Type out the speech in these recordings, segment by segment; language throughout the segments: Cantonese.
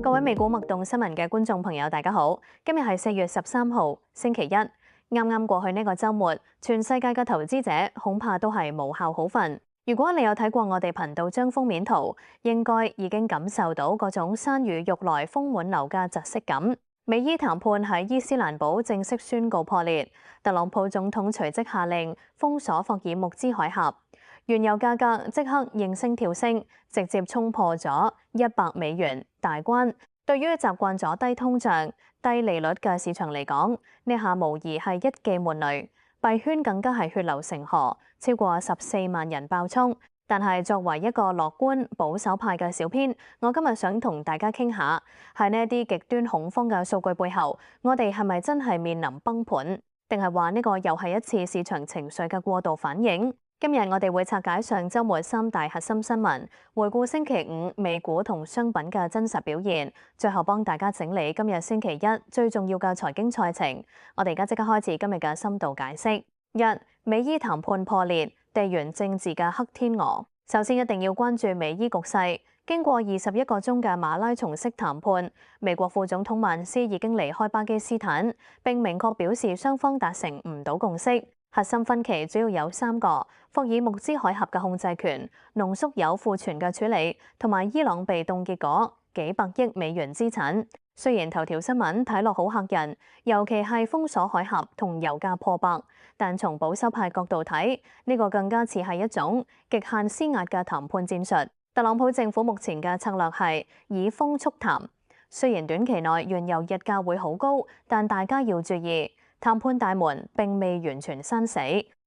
各位美股脈動新聞嘅觀眾朋友，大家好。今日係4月13號，星期一。啱啱過去呢個週末，全世界嘅投資者恐怕都係無效好瞓。如果你有睇過我哋頻道張封面圖，應該已經感受到嗰種山雨欲來風滿樓嘅窒息感。美伊談判喺伊斯蘭堡正式宣告破裂，特朗普總統隨即下令封鎖霍爾木茲海峽。原油價格即刻應聲跳升，直接衝破咗$100大關。對於習慣咗低通脹、低利率嘅市場嚟講，呢下無疑係一記悶雷。幣圈更加係血流成河，超過14萬人爆倉。但係作為一個樂觀保守派嘅小編，我今日想同大家傾下，喺呢啲極端恐慌嘅數據背後，我哋係咪真係面臨崩盤，定係話呢個又係一次市場情緒嘅過度反應？今日我哋會拆解上週末3大核心新聞，回顧星期五美股同商品嘅真實表現，最後幫大家整理今日星期一最重要嘅財經賽程。我哋而家即刻開始今日嘅深度解釋。1. 美伊談判破裂，地緣政治嘅黑天鵝。首先一定要關注美伊局勢。經過21個鐘嘅馬拉松式談判，美國副總統曼斯已經離開巴基斯坦，並明確表示雙方達成唔到共識。核心分歧主要有3個：霍爾木茲海峽嘅控制權、濃縮鈾庫存嘅處理，同埋伊朗被凍結嗰幾百億美元資產。雖然頭條新聞睇落好嚇人，尤其係封鎖海峽同油價破百，但從保守派角度睇，呢個更加似係一種極限施壓嘅談判戰術。特朗普政府目前嘅策略係以風促談。雖然短期內原油日價會好高，但大家要注意，談判大門並未完全閂死，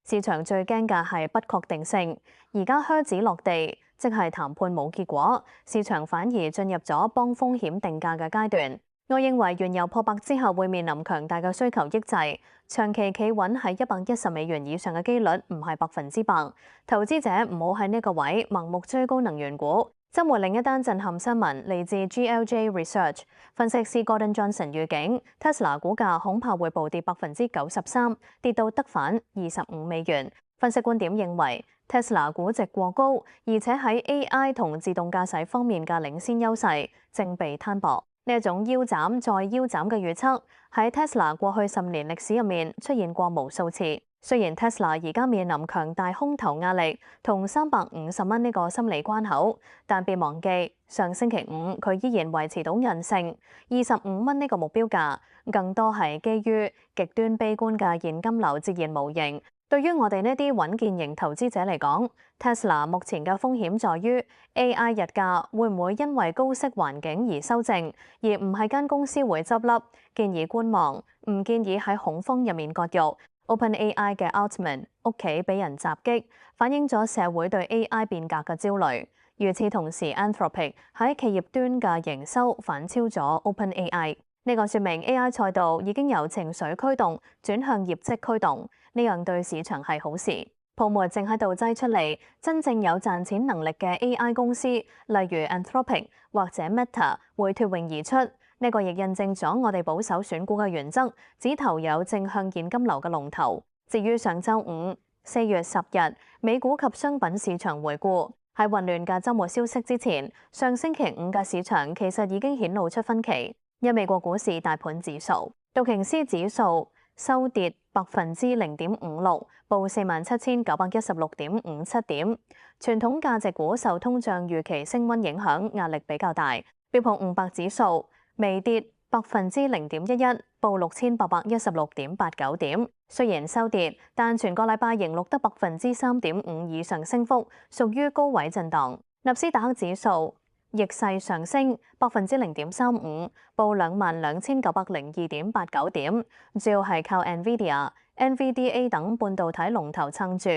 市場最驚嘅係不確定性。而家靴子落地，即係談判冇結果，市場反而進入咗幫風險定價嘅階段。我認為原油破百之後會面臨強大嘅需求抑制，長期企穩喺$110以上嘅機率唔係100%。投資者唔好喺呢個位盲目追高能源股。週末另一單震撼新聞嚟自 GLJ Research， 分析師 Gordon Johnson 預警 Tesla 股價恐怕會暴跌93%，跌到得返$25。分析觀點認為 Tesla 估值過高，而且喺 AI 同自動駕駛方面嘅領先優勢正被攤薄。呢一種腰斬再腰斬嘅預測喺 Tesla 過去10年歷史入面出現過無數次。雖然 Tesla 而家面臨強大空頭壓力同350蚊呢個心理關口，但別忘記上星期五佢依然維持到韌性25蚊呢個目標價，更多係基於極端悲觀嘅現金流自然模型。對於我哋呢啲穩健型投資者嚟講， Tesla 目前嘅風險在於 AI 日價會唔會因為高息環境而修正，而唔係間公司會執笠。建議觀望，唔建議喺恐慌入面割肉。OpenAI 嘅 Altman 屋企俾人襲擊，反映咗社會對 AI 變革嘅焦慮。與此同時 Anthropic 喺企業端嘅營收反超咗 OpenAI， 呢個說明 AI 賽道已經由情緒驅動轉向業績驅動，呢樣對市場係好事。泡沫正喺度擠出嚟，真正有賺錢能力嘅 AI 公司，例如 Anthropic 或者 Meta 會脫穎而出。呢個亦印證咗我哋保守選股嘅原則，只投有正向現金流嘅龍頭。至於上週五4月10日美股及商品市場回顧，喺混亂嘅週末消息之前，上星期五嘅市場其實已經顯露出分歧。一美國股市大盤指數，道瓊斯指數收跌0.56%，報47,916.57點。傳統價值股受通脹預期升溫影響，壓力比較大。標普500指數微跌0.11%，報6,816.89點。雖然收跌，但全個禮拜仍錄得3.5%以上升幅，屬於高位震盪。納斯達克指數逆勢上升0.35%，報22,902.89點。主要係靠 NVIDIA、NVDA 等半導體龍頭撐住。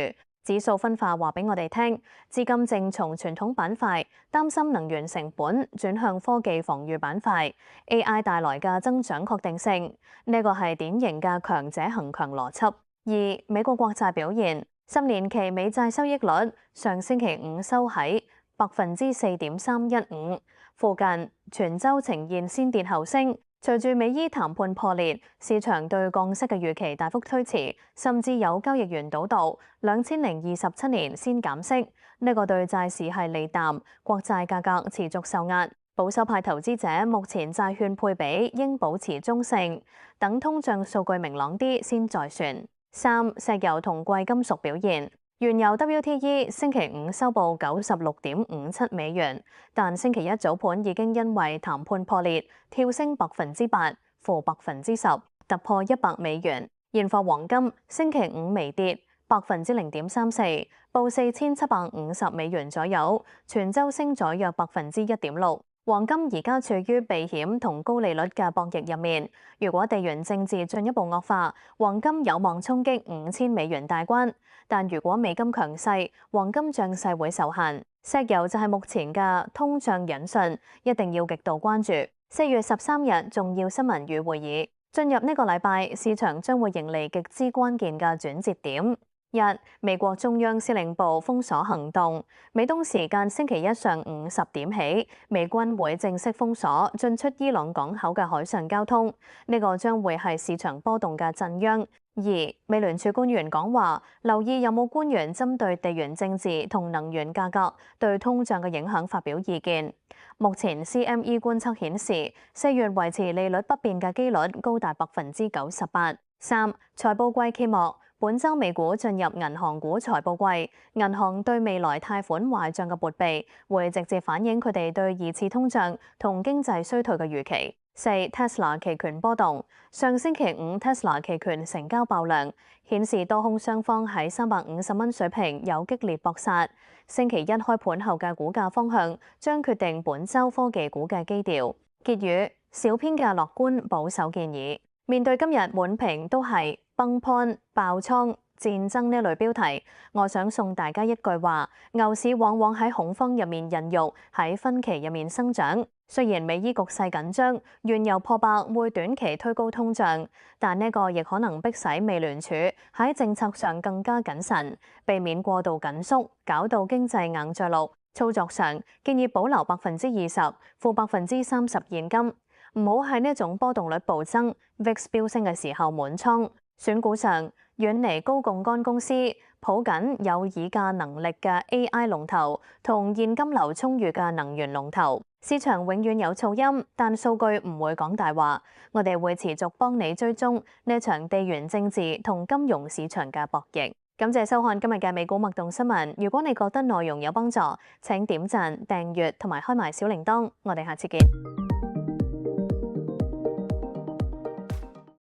指數分化話俾我哋聽，資金正從傳統板塊擔心能源成本轉向科技防禦板塊 ，AI 帶來嘅增長確定性，呢個係典型嘅強者恒強邏輯。而美國國債表現，10年期美債收益率上星期五收喺4.315%附近，全週呈現先跌後升。隨住美伊談判破裂，市場對降息嘅預期大幅推遲，甚至有交易員賭到2027年先減息。呢個對債市係利淡，國債價格持續受壓。保守派投資者目前債券配比應保持中性，等通脹數據明朗啲先再算。3. 石油同貴金屬表現。原油 WTI 星期5收報96.57美元，但星期一早盤已經因為談判破裂，跳升8%、負10%，突破100美元。現貨黃金星期5微跌0.34%，報4750美元左右，全週升咗約1.6%。黃金而家處於避險同高利率嘅博弈入面，如果地緣政治進一步惡化，黃金有望衝擊5000美元大關。但如果美金強勢，黃金漲勢會受限。石油就係目前嘅通脹引訊，一定要極度關注。4月13日重要新聞與會議，進入呢個禮拜，市場將會迎嚟極之關鍵嘅轉折點。1. 美國中央司令部封鎖行動，美東時間星期一上午10點起，美軍會正式封鎖進出伊朗港口嘅海上交通，呢個將會係市場波動嘅震央。2. 美聯儲官員講話，留意有冇官員針對地緣政治同能源價格對通脹嘅影響發表意見。目前 CME 觀測顯示，4月維持利率不變嘅機率高達98%。3. 財報季揭幕。本週美股進入銀行股財報季，銀行對未來貸款壞帳嘅撥備會直接反映佢哋對二次通脹同經濟衰退嘅預期。4. Tesla 期權波動，上星期5 Tesla 期權成交爆量，顯示多空雙方喺350蚊水平有激烈搏殺。星期一開盤後嘅股價方向將決定本週科技股嘅基調。結語：小編嘅樂觀保守建議。面對今日滿屏都係崩盤、爆倉、戰爭呢類標題，我想送大家一句話：牛市往往喺恐慌入面孕育，喺分歧入面生長。雖然美伊局勢緊張，原油破百會短期推高通脹，但呢個亦可能迫使美聯儲喺政策上更加謹慎，避免過度緊縮，搞到經濟硬着陸。操作上建議保留20%、負30%現金。唔好喺呢種波動率暴增、VIX 飆升嘅時候滿倉。選股上，遠離高槓桿公司，抱緊有議價能力嘅 AI 龍頭同現金流充裕嘅能源龍頭。市場永遠有噪音，但數據唔會講大話。我哋會持續幫你追蹤呢場地緣政治同金融市場嘅博弈。感謝收看今日嘅美股脈動新聞。如果你覺得內容有幫助，請點讚、訂閱同埋開埋小鈴鐺。我哋下次見。